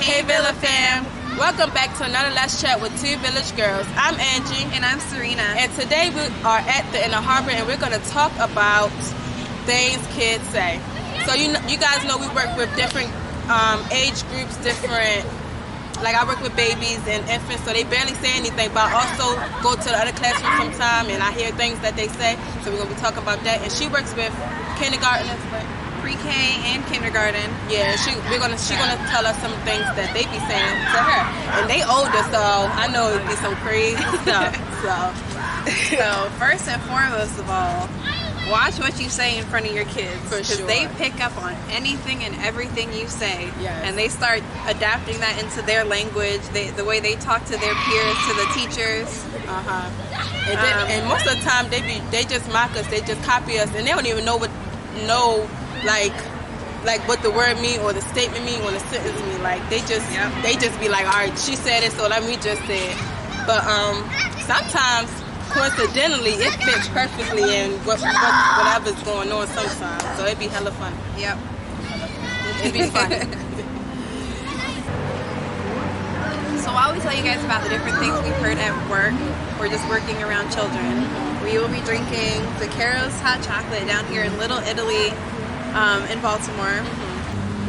Hey VillaFam! Welcome back to another Let's Chat with two village girls. I'm Angie. And I'm Serena. And today we are at the Inner Harbor and we're going to talk about things kids say. So you guys know we work with different age groups, different, like I work with babies and infants, so they barely say anything, but I also go to the other classroom sometime and I hear things that they say, so we're going to be talking about that. And she works with kindergartners, but Pre-K and kindergarten. yeah, she's gonna tell us some things that they be saying to her, and they older, so I know it'd be some crazy stuff. So first and foremost of all, watch what you say in front of your kids, because sure. they pick up on anything and everything you say, yes. and they start adapting that into their language, the way they talk to their peers, to the teachers. And most of the time they just mock us, they just copy us, and they don't even know like what the word mean or the statement mean or the sentence mean. Like they just be like, all right, she said it, so let me just say it. But sometimes coincidentally it fits perfectly in whatever's going on sometimes, so it'd be hella fun. Yep. It'd be fun. So while we tell you guys about the different things we've heard at work or just working around children, we will be drinking the Caro's hot chocolate down here in Little Italy in Baltimore.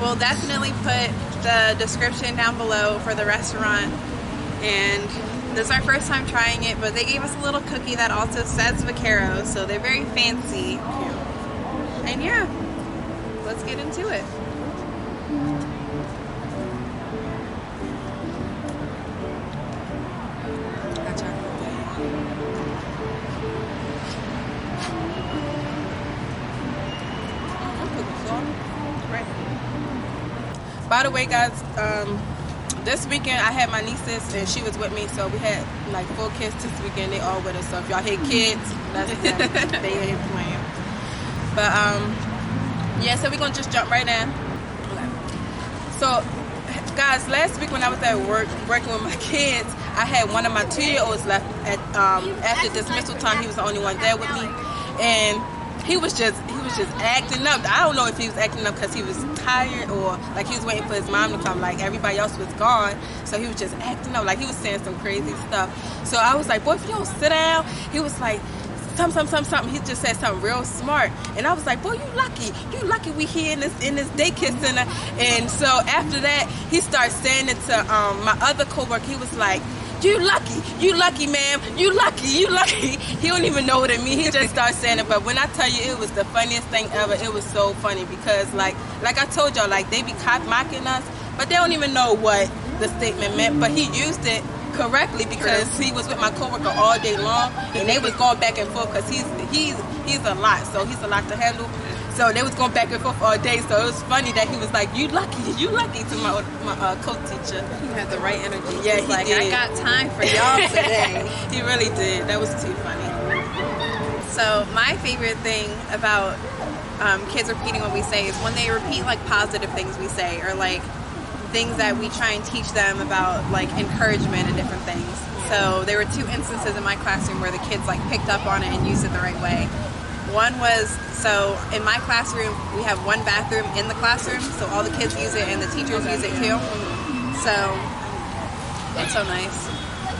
We'll definitely put the description down below for the restaurant, and this is our first time trying it, but they gave us a little cookie that also says Vaquero, so they're very fancy. And yeah, let's get into it. By the way, guys, this weekend I had my nieces and she was with me, so we had like 4 kids this weekend. They all with us, so if y'all hear kids, that's them. They ain't playing. But yeah, so we're gonna just jump right in. So guys, last week when I was at work working with my kids, I had one of my 2-year-olds left at after dismissal time. He was the only one there with me, and he was just acting up. I don't know if he was acting up because he was tired or like he was waiting for his mom to come. Like everybody else was gone, so he was just acting up. Like he was saying some crazy stuff. So I was like, boy, if you don't sit down. He was like, something. He just said something real smart, and I was like, boy, you lucky we here in this daycare center. And so after that, he started saying it to my other coworker. He was like, you lucky, ma'am, you lucky. He don't even know what it means. He just started saying it. But when I tell you, it was the funniest thing ever. It was so funny because like I told y'all, like they be mocking us, but they don't even know what the statement meant. But he used it correctly because he was with my coworker all day long, and they was going back and forth because he's a lot, so he's a lot to handle. So they was going back and forth all day, so it was funny that he was like, you lucky to my co-teacher. He had the right energy. Yeah, he like, did. I got time for y'all today. He really did. That was too funny. So my favorite thing about kids repeating what we say is when they repeat like positive things we say, or like things that we try and teach them about, like encouragement and different things. So there were 2 instances in my classroom where the kids like picked up on it and used it the right way. One was, so in my classroom, we have 1 bathroom in the classroom, so all the kids use it and the teachers use it too. So, that's so nice.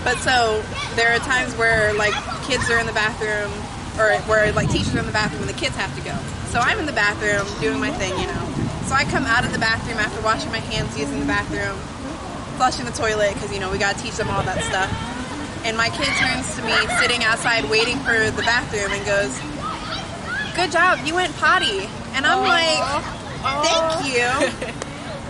But so, there are times where like kids are in the bathroom, or where like teachers are in the bathroom and the kids have to go. So I'm in the bathroom doing my thing, you know. So I come out of the bathroom after washing my hands, using the bathroom, flushing the toilet, because you know, we gotta teach them all that stuff. And my kid turns to me, sitting outside waiting for the bathroom, and goes, good job, you went potty. And I'm like, thank you.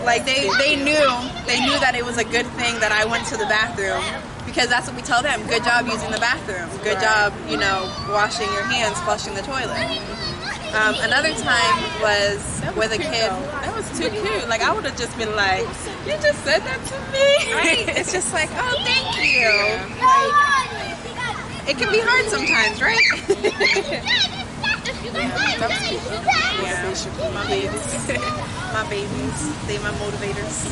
Like they knew that it was a good thing that I went to the bathroom, because that's what we tell them. Good job using the bathroom. Good job, you know, washing your hands, flushing the toilet. Another time was with a kid. That was too cute. Like I would have just been like, you just said that to me. Right? It's just like, oh, thank you. Like, it can be hard sometimes, right? My babies, they my motivators.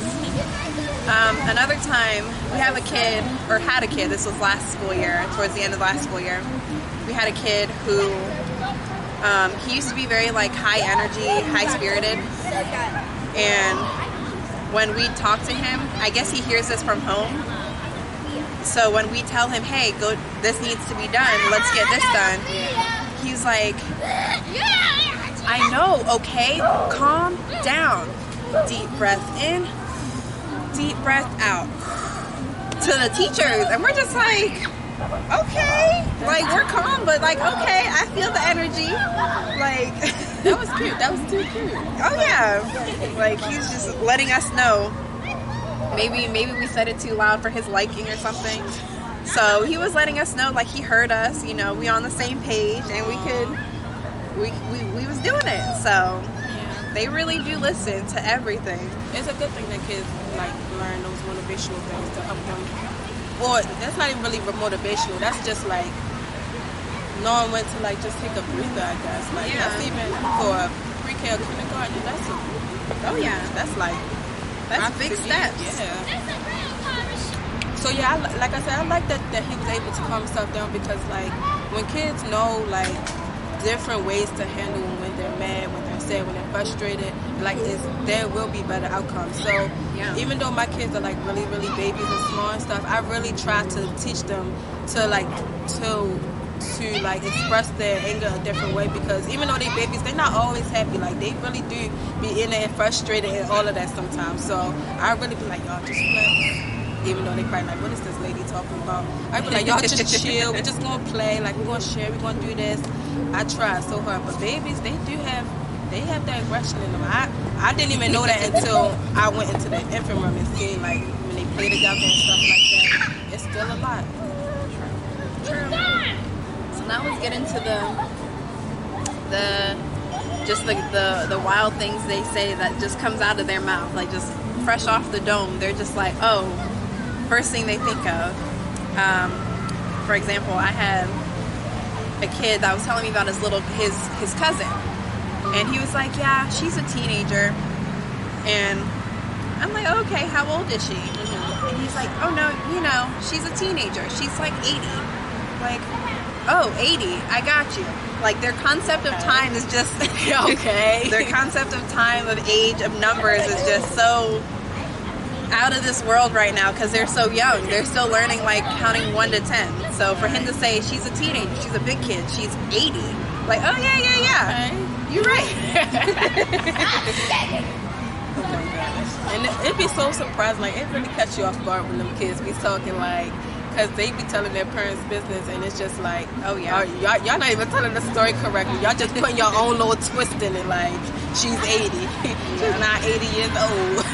Another time, we have a kid, or had a kid, this was last school year, towards the end of last school year, we had a kid who, he used to be very like high energy, high spirited, and when we talk to him, I guess he hears this from home. So when we tell him, hey, go, this needs to be done, let's get this done, he's like, I know, okay, calm down. Deep breath in, deep breath out. To the teachers, and we're just like, okay, like we're calm, but like, okay, I feel the energy. Like, that was cute. That was too cute. Oh yeah, like he's just letting us know. Maybe we said it too loud for his liking or something. So he was letting us know, like he heard us. You know, we on the same page, and we was doing it. So they really do listen to everything. It's a good thing that kids like learn those motivational things to help them. Or that's not even really motivational. That's just like knowing when to like just take a breather, I guess. Like that's even for a pre-K or kindergarten. That's big steps. Yeah. So yeah, like I said, I like that he was able to calm himself down because like when kids know like different ways to handle when they're mad, when they're sad, when they're frustrated, like there will be better outcomes. So even though my kids are like really, really babies and small and stuff, I really try to teach them to like express their anger a different way because even though they're babies, they're not always happy. Like they really do be in there and frustrated and all of that sometimes. So I really be like, y'all just play. Even though they probably like, what is this lady talking about? I be like, y'all just chill. We're just gonna play. Like we're gonna share. We're gonna do this. I try so hard, but babies, they have that aggression in them. I didn't even know that until I went into the infant room and seen like when they play together and stuff like that. It's still a lot. True. So now let's get into the wild things they say that just comes out of their mouth, like just fresh off the dome. They're just like, oh, first thing they think of. For example, I had a kid that was telling me about his cousin, and he was like, yeah, she's a teenager, and I'm like, okay, how old is she? And he's like, oh no, she's a teenager, she's like 80. Like, oh, 80, I got you. Like their concept of time is just okay. Their concept of time, of age, of numbers is just so out of this world right now because they're so young. They're still learning like counting 1 to 10. So for him to say she's a teenager, she's a big kid, she's 80, like, oh yeah, okay. You're right. Oh my gosh. And it'd be so surprising, like it really catch you off guard when them kids be talking like, because they be telling their parents' business and it's just like, oh yeah, y'all not even telling the story correctly. Y'all just putting your own little twist in it, like she's 80. She's not 80 years old.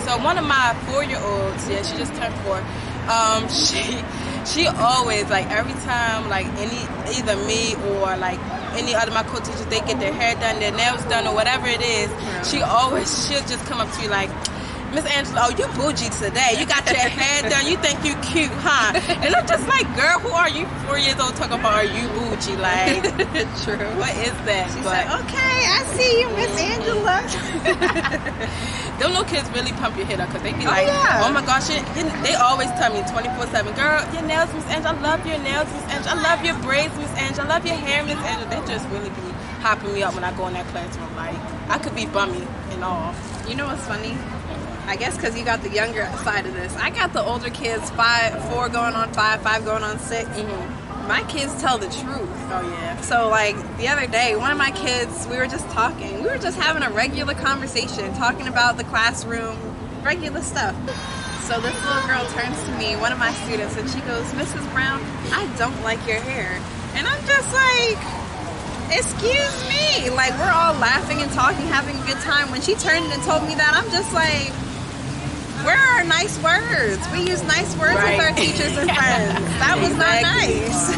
So one of my 4-year-olds, she just turned 4. She always, like every time like either me or like any other of my co-teachers, they get their hair done, their nails done or whatever it is, she'll just come up to you like, Miss Angela, oh, you bougie today. You got your hair done. You think you cute, huh? And I'm just like, girl, who are you 4 years old talking about are you bougie? Like, true. What is that? She's like, okay, I see you, Miss Angela. Them little kids really pump your head up because they be like, oh my gosh, they always tell me 24/7, girl, your nails, Miss Angela, I love your nails, Miss Angela, I love your braids, Miss Angela, I love your hair, Miss Angela. They just really be hopping me up when I go in that classroom. Like, I could be bummy and all. You know what's funny? I guess because you got the younger side of this. I got the older kids, 4 going on 5, 5 going on 6. Mm-hmm. My kids tell the truth. Oh, yeah. So, like, the other day, one of my kids, we were just talking. We were just having a regular conversation, talking about the classroom, regular stuff. So this little girl turns to me, one of my students, and she goes, Mrs. Brown, I don't like your hair. And I'm just like, excuse me. Like, we're all laughing and talking, having a good time. When she turned and told me that, I'm just like, where are nice words? We use nice words with our teachers and friends. That was not nice.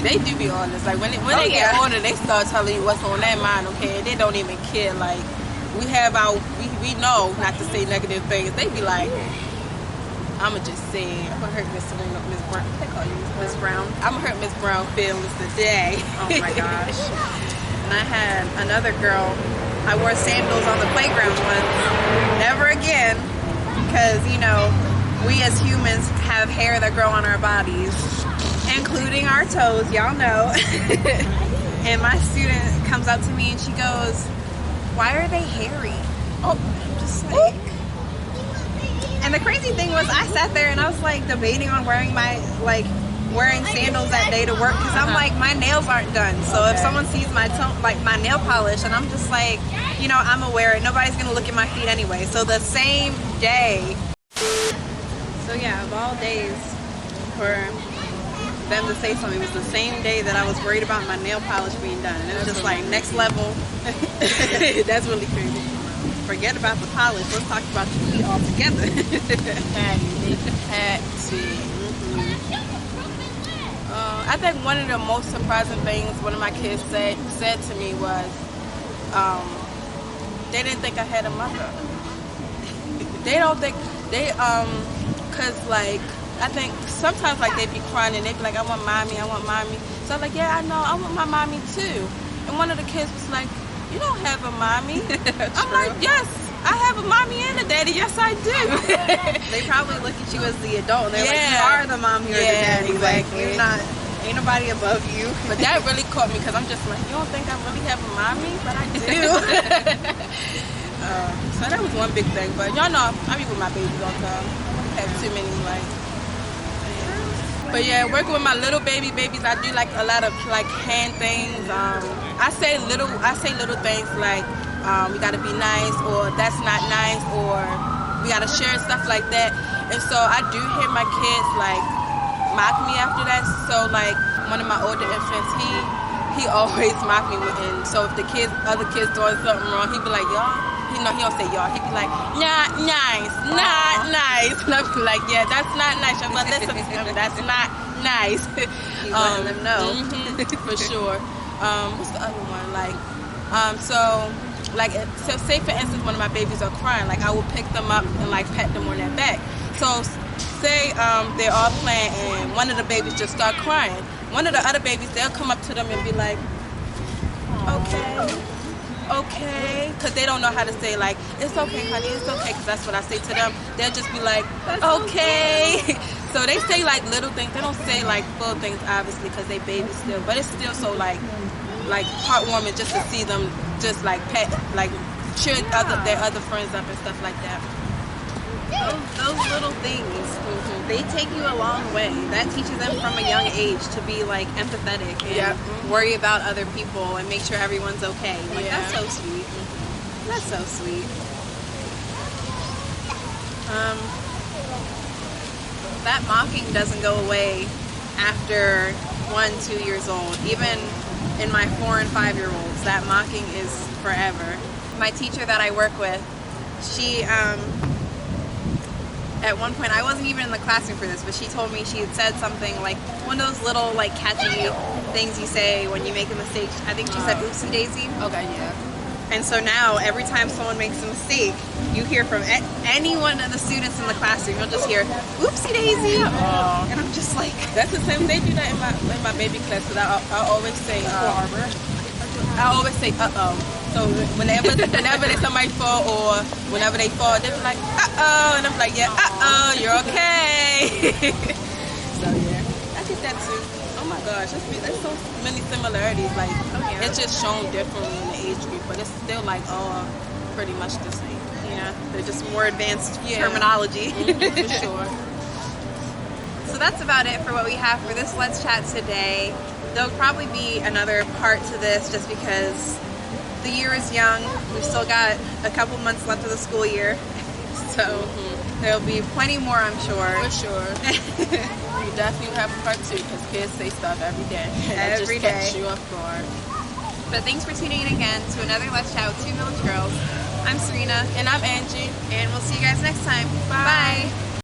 They do be honest. Like when they get older, they start telling you what's on their mind. Okay, they don't even care. Like we we know not to say negative things. They be like, I'ma just say, I'm gonna hurt Miss Brown. They call you Miss Brown. I'm gonna hurt Miss Brown feelings today. Oh my gosh. And I had another girl. I wore sandals on the playground once. Never again. Because, we as humans have hair that grow on our bodies, including our toes, y'all know. And my student comes up to me and she goes, why are they hairy? Oh, Just like, and the crazy thing was, I sat there and I was like debating on wearing sandals that day to work because I'm like, my nails aren't done. So if someone sees my my nail polish, and I'm just like, you know, I'm aware nobody's gonna look at my feet anyway. So the same day. So yeah, of all days for them to say something, it was the same day that I was worried about my nail polish being done. And it was just like next level. That's really crazy. Forget about the polish. Let's talk about your feet all together. I think one of the most surprising things one of my kids said to me was, they didn't think I had a mother. They don't think cause like I think sometimes like they be crying and they be like, I want mommy. So I'm like, yeah, I know, I want my mommy too. And one of the kids was like, you don't have a mommy. I'm like, yes, I have a mommy and a daddy. Yes, I do. They probably look at you as the adult. They're like, you are the mommy or the daddy. Exactly. Like, you're not. Ain't nobody above you. But that really caught me because I'm just like, you don't think I really have a mommy? But I do. So that was one big thing. But y'all know, I be with my babies all the time. I have too many, like. But yeah, working with my little babies, I do like a lot of like hand things. I say little things like, we gotta be nice, or that's not nice, or we gotta share stuff like that. And so I do hear my kids like mock me after that. So like one of my older infants, he always mock me with, and so if the other kids doing something wrong, he'd be like, y'all. He don't say y'all. He'd be like, not nice, not nice. And I'd be like, yeah, that's not nice. I'm like, listen to him, that's not nice. You letting them know. For sure. What's the other one? Like, so say for instance, one of my babies are crying, like I will pick them up and like pat them on their back. So say they're all playing and one of the babies just start crying. One of the other babies, they'll come up to them and be like, okay, because they don't know how to say like, it's okay, honey, it's okay, because that's what I say to them. They'll just be like, okay. So they say like little things. They don't say like full things, obviously, because they baby still. But it's still so like heartwarming just to see them just like pet, like cheer their other friends up and stuff like that. Those little things, they take you a long way. That teaches them from a young age to be like empathetic and worry about other people and make sure everyone's okay. Like that's so sweet. That's so sweet. That mocking doesn't go away after 1-2 years old. Even in my 4 and 5 year olds, that mocking is forever. My teacher that I work with, she at one point, I wasn't even in the classroom for this, but she told me she had said something like one of those little like catchy things you say when you make a mistake. I think she said Oopsie Daisy. Okay, yeah. And so now every time someone makes a mistake, you hear from any one of the students in the classroom, you'll just hear Oopsie Daisy. And I'm just like, that's the same. They do that in my baby class. So I always say uh-oh. So whenever somebody fall or whenever they fall, they be like, uh-oh. And I'm like, yeah, uh-oh, you're okay. So yeah, I get that too. Oh my gosh, there's so many similarities. Like, it's just shown differently in the age group, but it's still like all pretty much the same. Yeah, they're just more advanced terminology. For sure. So that's about it for what we have for this Let's Chat today. There'll probably be another part to this just because the year is young. We've still got a couple months left of the school year. So there'll be plenty more, I'm sure. For sure. You definitely have a part 2 because kids say stuff every day. Every day. Catch you off guard. But thanks for tuning in again to another Let's Chat with Two Village Girls. I'm Serena. And I'm Angie. And we'll see you guys next time. Bye. Bye.